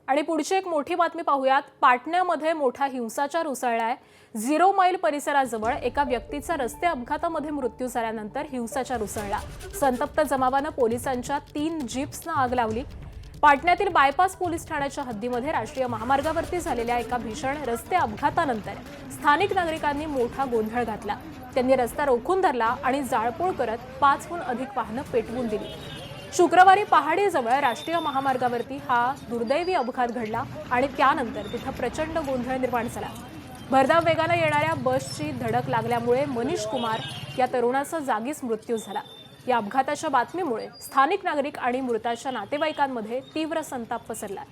आणि पुढची एक मोठी बातमी पाहूयात। पाटण्यामध्ये मोठा हिंसाचार उसळलाय। 0 मैल परिसराजवळ एका व्यक्तीचा रस्ते अपघातामध्ये मृत्यू झाल्यानंतर हिंसाचार उसळला। संतप्त जमावाने पोलिसांच्या 3 जीप्सना आग लावली। पाटण्यातील बायपास पोलीस ठाण्याच्या हद्दीमध्ये राष्ट्रीय महामार्गावरती झालेल्या एका भीषण रस्ते अपघातानंतर स्थानिक नागरिकांनी मोठा गोंधळ घातला। त्यांनी रस्ता रोखून धरला आणि जाळपोळ करत 5हून अधिक वाहनं पेटवून दिली। शुक्रवारी पहाडीजवळ राष्ट्रीय महामार्गावरती हा दुर्दैवी अपघात घडला आणि त्यानंतर तिथे प्रचंड गोंधळ निर्माण झाला। भरधाव वेगाने येणाऱ्या बसची धडक लागल्यामुळे मनीष कुमार या तरुणाचा जागीच मृत्यू झाला। या अपघाताच्या बातमीमुळे स्थानिक नागरिक आणि मृताच्या नातेवाईकांमध्ये तीव्र संताप पसरला।